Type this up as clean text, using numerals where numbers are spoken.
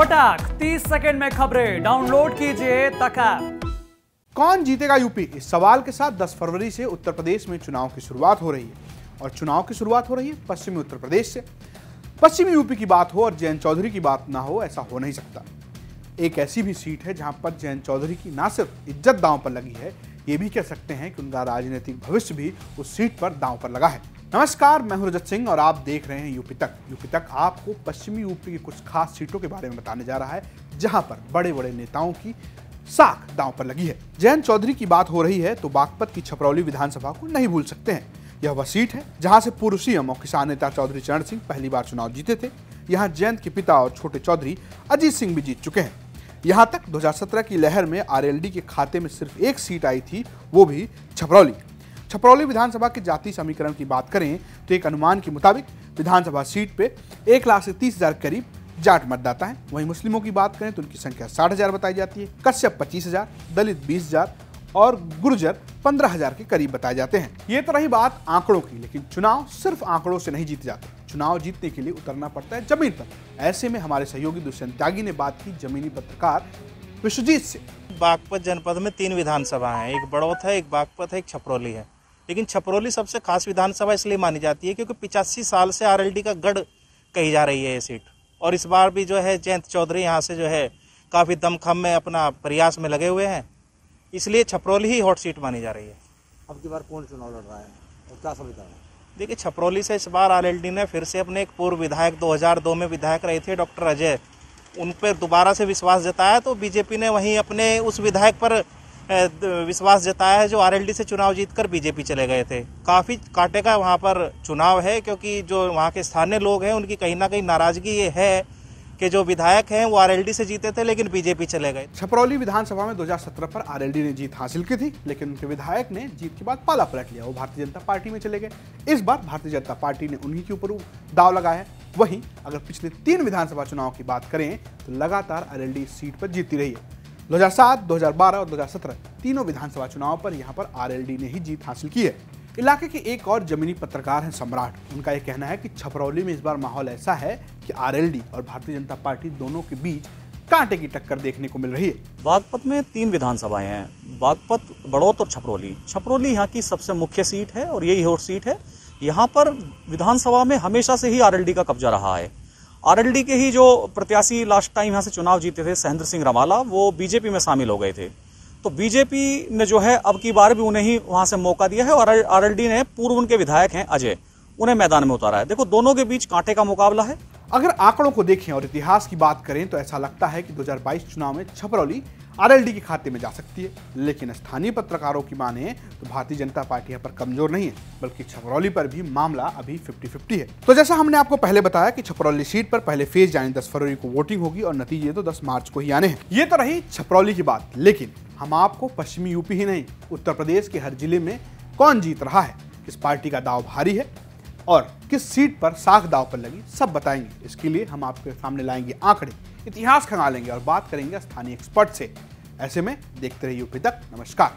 फटाक 30 सेकंड में खबरें डाउनलोड कीजिए तक ऐप। कौन जीतेगा यूपी, इस सवाल के साथ 10 फरवरी से उत्तर प्रदेश में चुनाव की शुरुआत हो रही है और चुनाव की शुरुआत हो रही है पश्चिमी उत्तर प्रदेश से। पश्चिमी यूपी की बात हो और जयंत चौधरी की बात ना हो, ऐसा हो नहीं सकता। एक ऐसी भी सीट है जहां पर जयंत चौधरी की ना सिर्फ इज्जत दांव पर लगी है, ये भी कह सकते हैं कि उनका राजनीतिक भविष्य भी उस सीट पर दांव पर लगा है। नमस्कार, मैं हूं रजत सिंह और आप देख रहे हैं यूपी तक। यूपी तक आपको पश्चिमी यूपी की कुछ खास सीटों के बारे में बताने जा रहा है जहां पर बड़े बड़े नेताओं की साख दांव पर लगी है। जयंत चौधरी की बात हो रही है तो बागपत की छपरौली विधानसभा को नहीं भूल सकते हैं। यह वह सीट है जहां से पूर्व सीएम और किसान नेता चौधरी चरण सिंह पहली बार चुनाव जीते थे। यहां जयंत के पिता और छोटे चौधरी अजीत सिंह भी जीत चुके हैं। यहां तक 2017 की लहर में आरएलडी के खाते में सिर्फ एक सीट आई थी, वो भी छपरौली। छपरौली विधानसभा के जाति समीकरण की बात करें तो एक अनुमान के मुताबिक विधानसभा सीट पे 1 लाख से 30,000 करीब जाट मतदाता हैं। वहीं मुस्लिमों की बात करें तो उनकी संख्या 60,000 बताई जाती है। कश्यप 25,000, दलित 20,000 और गुर्जर 15,000 के करीब बताए जाते हैं। ये तो रही बात आंकड़ों की, लेकिन चुनाव सिर्फ आंकड़ों से नहीं जीते जाते। चुनाव जीतने के लिए उतरना पड़ता है जमीन पर। ऐसे में हमारे सहयोगी दुष्यंत त्यागी ने बात की जमीनी पत्रकार विश्वजीत से। बागपत जनपद में 3 विधानसभा हैं, एक बड़ौत है, एक बागपत है, एक छपरौली है। लेकिन छपरौली सबसे खास विधानसभा इसलिए मानी जाती है क्योंकि 85 साल से आरएलडी का गढ़ कही जा रही है ये सीट। और इस बार भी जो है जयंत चौधरी यहाँ से जो है काफ़ी दमखम में अपना प्रयास में लगे हुए हैं, इसलिए छपरौली ही हॉट सीट मानी जा रही है। अब की बार कौन चुनाव लड़ रहा है और क्या समीकरण है? देखिए, छपरौली से इस बार आरएलडी ने फिर से अपने एक पूर्व विधायक 2002 में विधायक रहे थे डॉक्टर अजय, उन पर दोबारा से विश्वास जताया। तो बीजेपी ने वहीं अपने उस विधायक पर विश्वास जताया है जो आरएलडी से चुनाव जीतकर बीजेपी चले गए थे। काफ़ी कांटे का वहाँ पर चुनाव है क्योंकि जो वहाँ के स्थानीय लोग हैं उनकी कहीं ना कहीं नाराजगी ये है कि जो विधायक हैं वो आरएलडी से जीते थे लेकिन बीजेपी चले गए। छपरौली विधानसभा में 2017 पर आरएलडी ने जीत हासिल की थी, लेकिन उनके विधायक ने जीत के बाद पाला पलट लिया, वो भारतीय जनता पार्टी में चले गए। इस बार भारतीय जनता पार्टी ने उन्हीं के ऊपर दाव लगाया है। वहीं अगर पिछले 3 विधानसभा चुनाव की बात करें तो लगातार आरएलडी सीट पर जीतती रही है। 2007, 2012 और 2017 तीनों विधानसभा चुनाव पर यहां पर आरएलडी ने ही जीत हासिल की है। इलाके के एक और जमीनी पत्रकार हैं सम्राट। उनका यह कहना है कि छपरौली में इस बार माहौल ऐसा है कि आरएलडी और भारतीय जनता पार्टी दोनों के बीच कांटे की टक्कर देखने को मिल रही है। बागपत में 3 विधानसभाएं हैं, बागपत, बड़ौत और छपरौली। छपरौली यहाँ की सबसे मुख्य सीट है और यही हॉट सीट है। यहाँ पर विधानसभा में हमेशा से ही आरएलडी का कब्जा रहा है। आरएलडी के ही जो प्रत्याशी लास्ट टाइम यहाँ से चुनाव जीते थे सहेंद्र सिंह रमाला, वो बीजेपी में शामिल हो गए थे। तो बीजेपी ने जो है अब की बार भी उन्हें ही वहां से मौका दिया है और आरएलडी ने पूर्व उनके विधायक हैं अजय, उन्हें मैदान में उतारा है। देखो, दोनों के बीच कांटे का मुकाबला है। अगर आंकड़ों को देखें और इतिहास की बात करें तो ऐसा लगता है कि 2022 चुनाव में छपरौली आरएलडी के खाते में जा सकती है, लेकिन स्थानीय पत्रकारों की माने तो भारतीय जनता पार्टी यहाँ पर कमजोर नहीं है, बल्कि छपरौली पर भी मामला अभी 50-50 है। तो जैसा हमने आपको पहले बताया कि छपरौली सीट पर पहले फेज यानी 10 फरवरी को वोटिंग होगी और नतीजे तो 10 मार्च को ही आने हैं। ये तो रही छपरौली की बात, लेकिन हम आपको पश्चिमी यूपी ही नहीं, उत्तर प्रदेश के हर जिले में कौन जीत रहा है, किस पार्टी का दाव भारी है और किस सीट पर साख दाव पर लगी, सब बताएंगे। इसके लिए हम आपके सामने लाएंगे आंकड़े, इतिहास खंगालेंगे और बात करेंगे स्थानीय एक्सपर्ट से। ऐसे में देखते रहिए यूपी तक। नमस्कार।